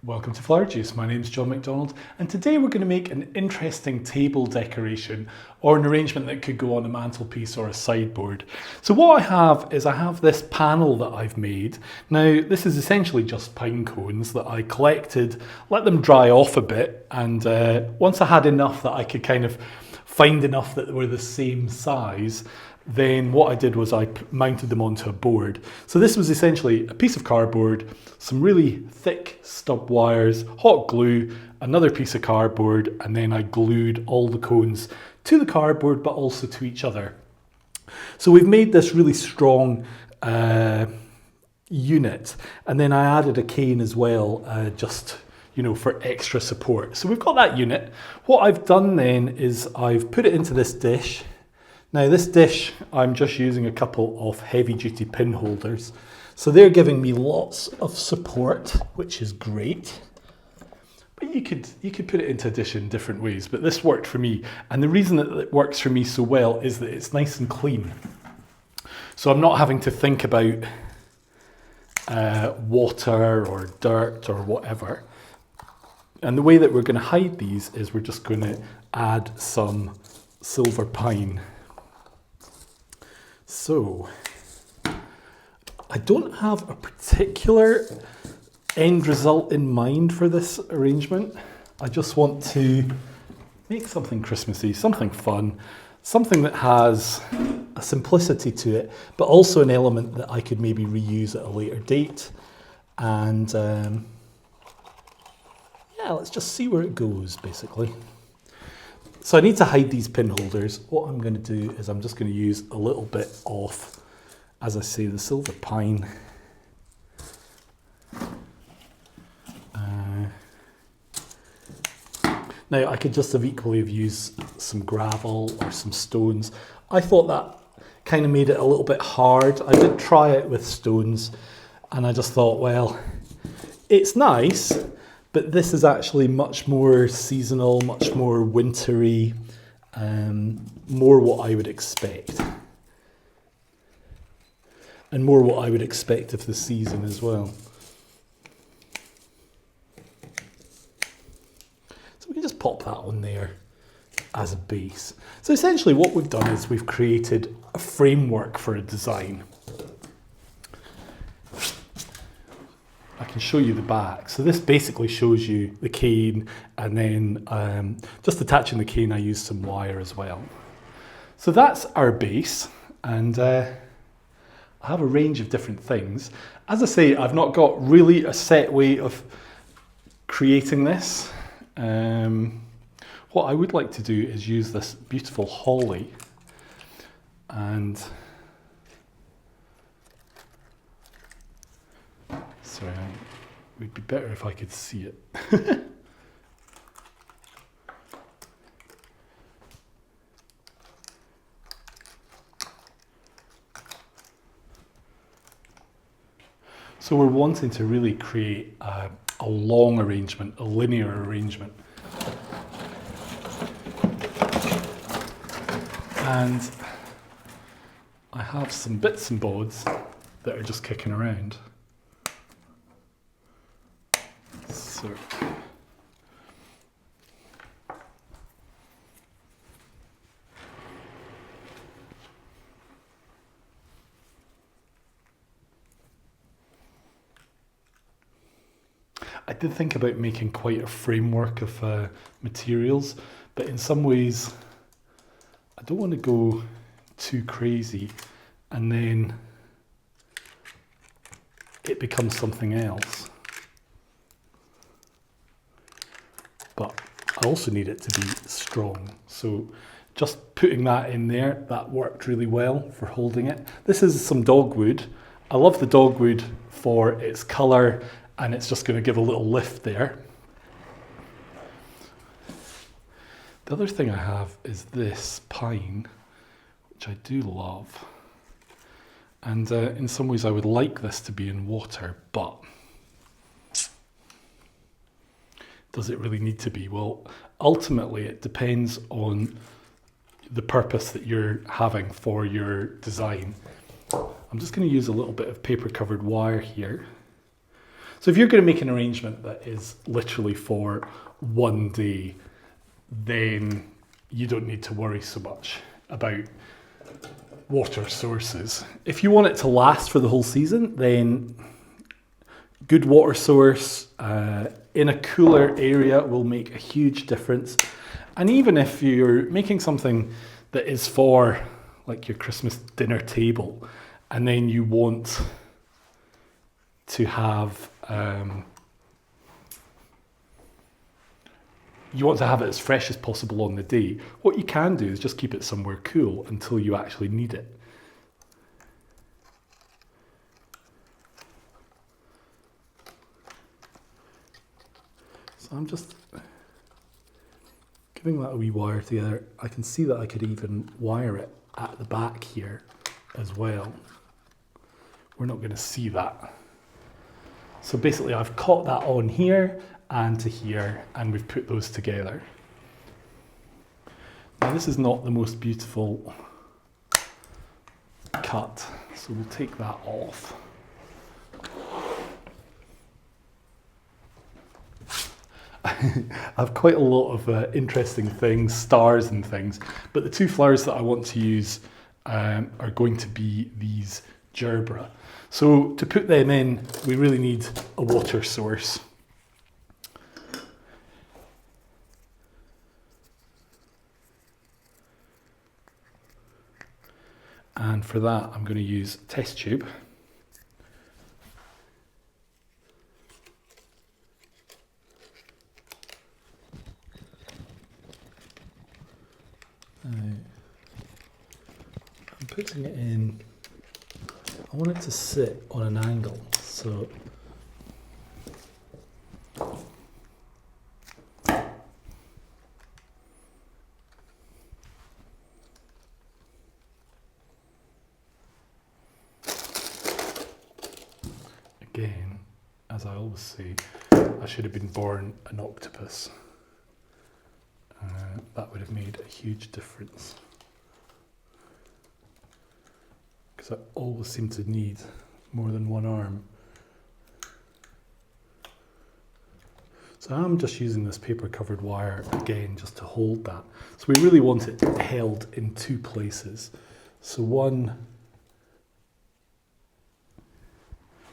Welcome to Flower Juice. My name's John McDonald, and today we're going to make an interesting table decoration or an arrangement that could go on a mantelpiece or a sideboard. So what I have this panel that I've made. Now this is essentially just pine cones that I collected, let them dry off a bit, and once I had enough that I could kind of find enough that were the same size, then what I did was I mounted them onto a board. So this was essentially a piece of cardboard, some really thick stub wires, hot glue, another piece of cardboard, and then I glued all the cones to the cardboard but also to each other. So we've made this really strong unit, and then I added a cane as well, just for extra support. So we've got that unit. What I've done then is I've put it into this dish. Now this dish, I'm just using a couple of heavy duty pin holders. So they're giving me lots of support, which is great. But you could put it into a dish in different ways, but this worked for me. And the reason that it works for me so well is that it's nice and clean. So I'm not having to think about water or dirt or whatever. And the way that we're going to hide these is we're just going to add some silver pine. So, I don't have a particular end result in mind for this arrangement. I just want to make something Christmassy, something fun, something that has a simplicity to it, but also an element that I could maybe reuse at a later date. And yeah, let's just see where it goes, basically. So I need to hide these pin holders. What I'm going to do is I'm just going to use a little bit of, as I say, the silver pine. Now I could just have equally have used some gravel or some stones. I thought that kind of made it a little bit hard. I did try it with stones, and I just thought, well, it's nice, but this is actually much more seasonal, much more wintry, more what I would expect. And more what I would expect of the season as well. So we can just pop that on there as a base. So essentially what we've done is we've created a framework for a design. I can show you the back. So this basically shows you the cane, and then just attaching the cane I used some wire as well. So that's our base, and I have a range of different things. As I say, I've not got really a set way of creating this. What I would like to do is use this beautiful holly, and sorry, it would be better if I could see it. So we're wanting to really create a long arrangement, a linear arrangement. And I have some bits and bobs that are just kicking around. So I did think about making quite a framework of materials, but in some ways I don't want to go too crazy and then it becomes something else. But I also need it to be strong. So just putting that in there, that worked really well for holding it. This is some dogwood. I love the dogwood for its colour, and it's just going to give a little lift there. The other thing I have is this pine, which I do love. And in some ways I would like this to be in water, but does it really need to be? Well, ultimately it depends on the purpose that you're having for your design. I'm just going to use a little bit of paper covered wire here. So if you're going to make an arrangement that is literally for one day, then you don't need to worry so much about water sources. If you want it to last for the whole season, then good water source in a cooler area will make a huge difference. And even if you're making something that is for like your Christmas dinner table, and then you want to have it as fresh as possible on the day, what you can do is just keep it somewhere cool until you actually need it. So I'm just giving that a wee wire together. I can see that I could even wire it at the back here as well. We're not going to see that. So basically I've caught that on here and to here, and we've put those together. Now this is not the most beautiful cut, so we'll take that off. I have quite a lot of interesting things, stars and things, but the two flowers that I want to use are going to be these gerbera. So to put them in, we really need a water source. And for that, I'm going to use a test tube. I'm putting it in, I want it to sit on an angle, so again, as I always say, I should have been born an octopus. That would have made a huge difference. Because I always seem to need more than one arm. So I'm just using this paper covered wire again just to hold that. So we really want it held in two places. So one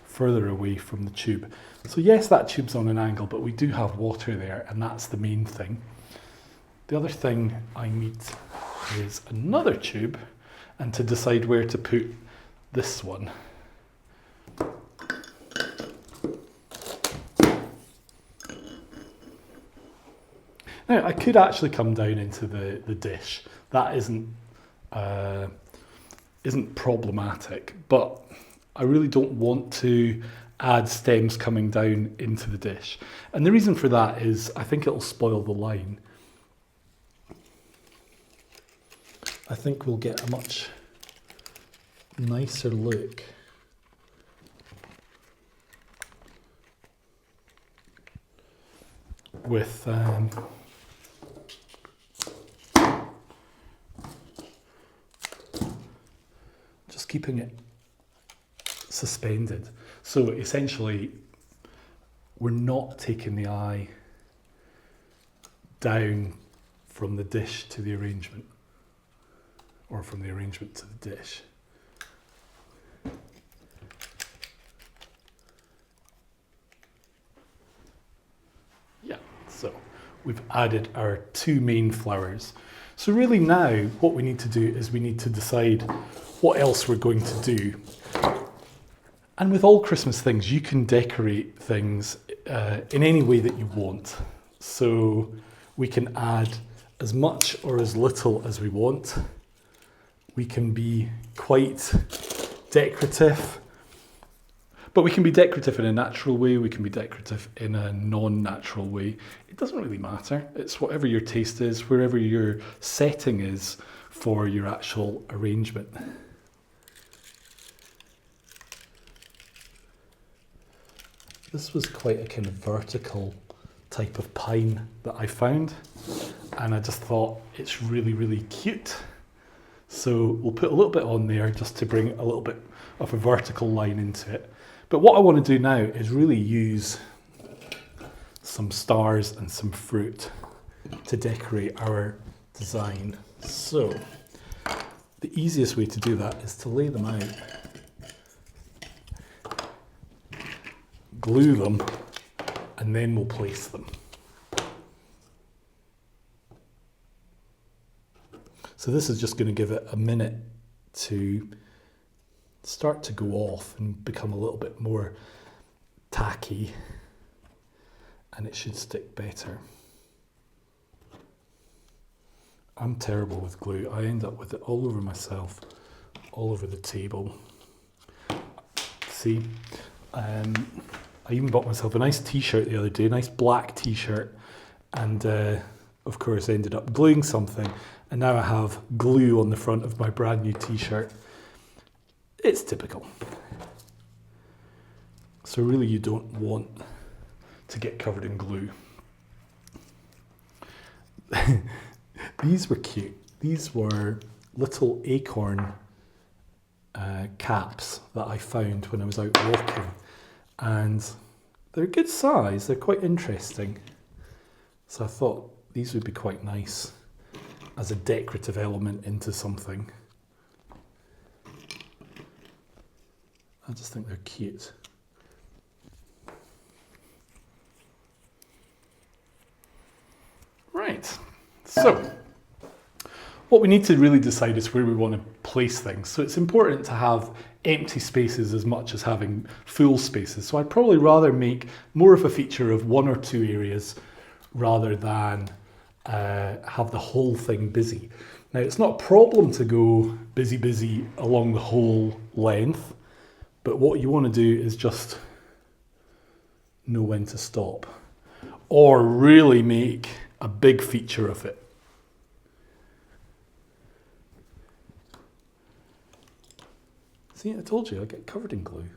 further away from the tube. So yes, that tube's on an angle, but we do have water there, and that's the main thing. The other thing I need is another tube, and to decide where to put this one. Now I could actually come down into the dish. That isn't problematic, but I really don't want to add stems coming down into the dish. And the reason for that is I think it'll spoil the line. I think we'll get a much nicer look with just keeping it suspended. So essentially we're not taking the eye down from the dish to the arrangement, or from the arrangement to the dish. Yeah, so we've added our two main flowers. So really now what we need to do is we need to decide what else we're going to do. And with all Christmas things, you can decorate things in any way that you want. So we can add as much or as little as we want. We can be quite decorative, but we can be decorative in a natural way, we can be decorative in a non-natural way. It doesn't really matter. It's whatever your taste is, wherever your setting is for your actual arrangement. This was quite a kind of vertical type of pine that I found, and I just thought it's really, really cute. So we'll put a little bit on there just to bring a little bit of a vertical line into it. But what I want to do now is really use some stars and some fruit to decorate our design. So the easiest way to do that is to lay them out, glue them, and then we'll place them. So this is just going to give it a minute to start to go off and become a little bit more tacky, and it should stick better. I'm terrible with glue. I end up with it all over myself, all over the table. See, I even bought myself a nice t-shirt the other day, a nice black t-shirt, and of course ended up gluing something, and now I have glue on the front of my brand new t-shirt. It's typical. So really you don't want to get covered in glue. These were cute. These were little acorn caps that I found when I was out walking, and they're a good size, they're quite interesting. So I thought these would be quite nice as a decorative element into something. I just think they're cute. Right, so what we need to really decide is where we want to place things. So it's important to have empty spaces as much as having full spaces. So I'd probably rather make more of a feature of one or two areas rather than have the whole thing busy. Now, it's not a problem to go busy along the whole length, but what you want to do is just know when to stop, or really make a big feature of it. See, I told you, I get covered in glue.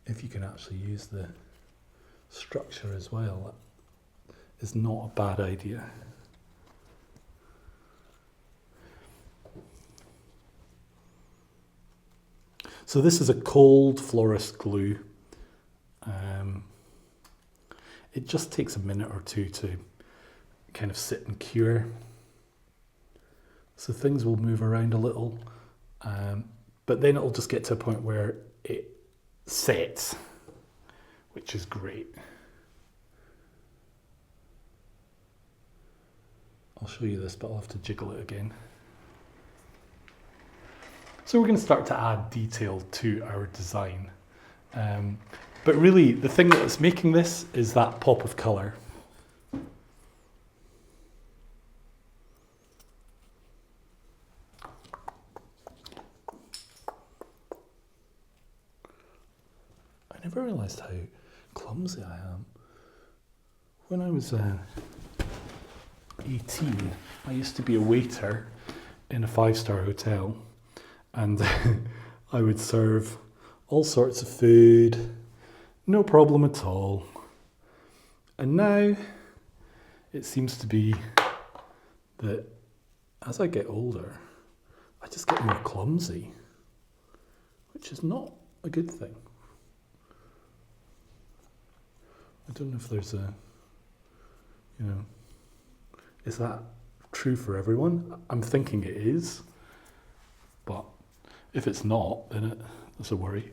If you can actually use the structure as well, that is not a bad idea. So this is a cold florist glue. It just takes a minute or two to kind of sit and cure. So things will move around a little, but then it'll just get to a point where it sets, which is great. I'll show you this, but I'll have to jiggle it again. So we're going to start to add detail to our design. But really, the thing that's making this is that pop of colour. I never realised how clumsy I am. When I was 18, I used to be a waiter in a 5-star hotel, and I would serve all sorts of food, no problem at all. And now it seems to be that as I get older, I just get more clumsy, which is not a good thing. I don't know if there's a, is that true for everyone? I'm thinking it is, but if it's not, then that's a worry.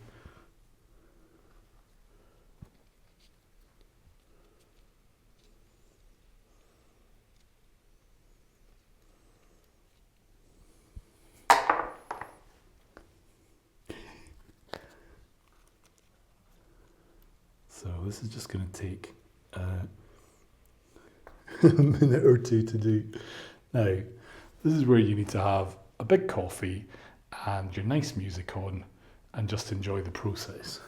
So this is just going to take a minute or two to do. Now, this is where you need to have a big coffee and your nice music on and just enjoy the process.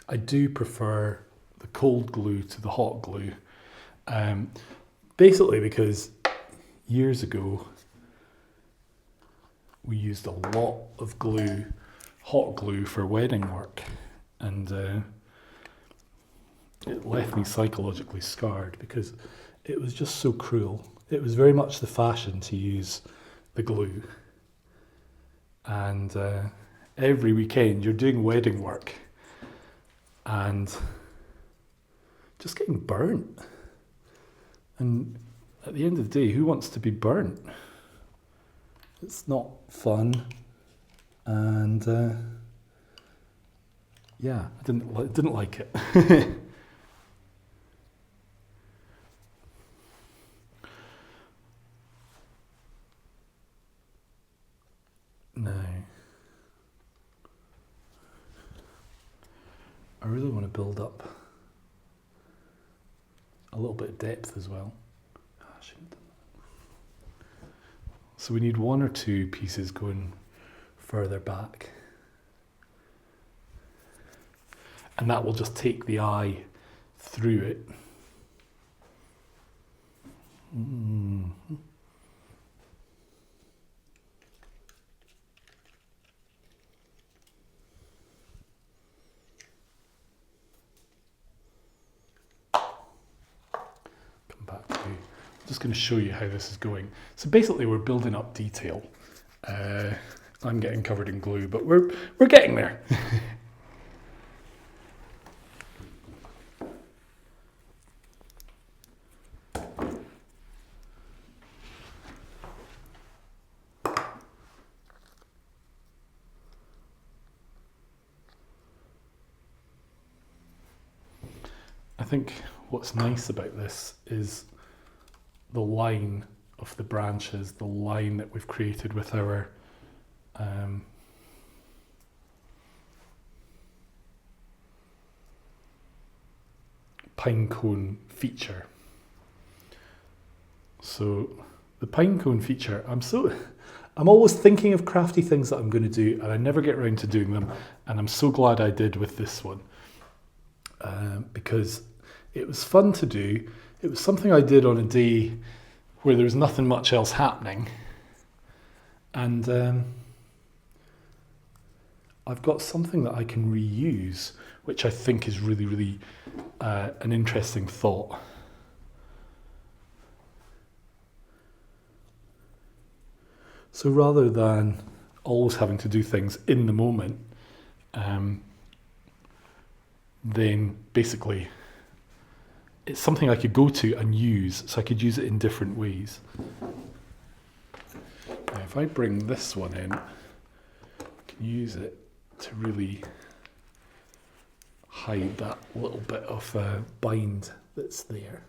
I do prefer the cold glue to the hot glue, basically because years ago we used a lot of glue, hot glue, for wedding work, and it left me psychologically scarred because it was just so cruel. It was very much the fashion to use the glue. And every weekend you're doing wedding work and just getting burnt. And at the end of the day, who wants to be burnt? It's not fun. And yeah, I didn't like it. Now, I really want to build up a little bit of depth as well. I shouldn't have done that. So we need one or two pieces going further back. And that will just take the eye through it. Mm-hmm. I'm just going to show you how this is going. So basically we're building up detail. I'm getting covered in glue, but we're getting there. I think what's nice about this is the line of the branches, the line that we've created with our pine cone feature. So the pine cone feature, I'm always thinking of crafty things that I'm going to do and I never get around to doing them, and I'm so glad I did with this one because it was fun to do. It was something I did on a day where there was nothing much else happening. And I've got something that I can reuse, which I think is really, really an interesting thought. So rather than always having to do things in the moment, then basically it's something I could go to and use, so I could use it in different ways. Now, if I bring this one in, I can use it to really hide that little bit of bind that's there.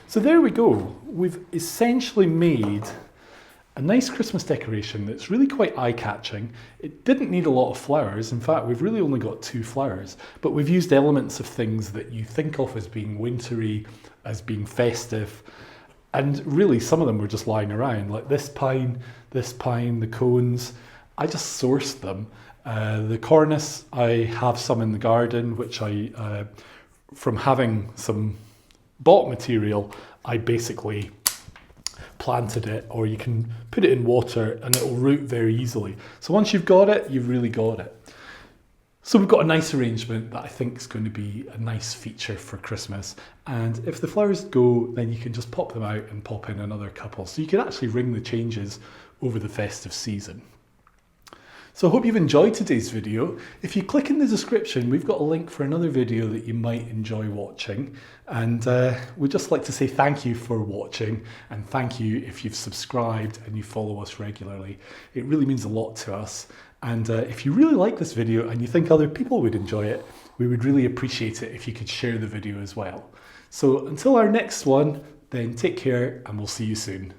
So there we go. We've essentially made a nice Christmas decoration that's really quite eye-catching. It didn't need a lot of flowers. In fact, we've really only got 2 flowers, but we've used elements of things that you think of as being wintry, as being festive, and really some of them were just lying around, like this pine, the cones. I just sourced them. The cornice, I have some in the garden, which I, from having some bought material, I basically planted it, or you can put it in water and it will root very easily. So once you've got it, you've really got it. So we've got a nice arrangement that I think is going to be a nice feature for Christmas. And if the flowers go, then you can just pop them out and pop in another couple. So you can actually ring the changes over the festive season. So I hope you've enjoyed today's video. If you click in the description, we've got a link for another video that you might enjoy watching. And we'd just like to say thank you for watching, and thank you if you've subscribed and you follow us regularly. It really means a lot to us. And if you really like this video and you think other people would enjoy it, we would really appreciate it if you could share the video as well. So until our next one, then take care and we'll see you soon.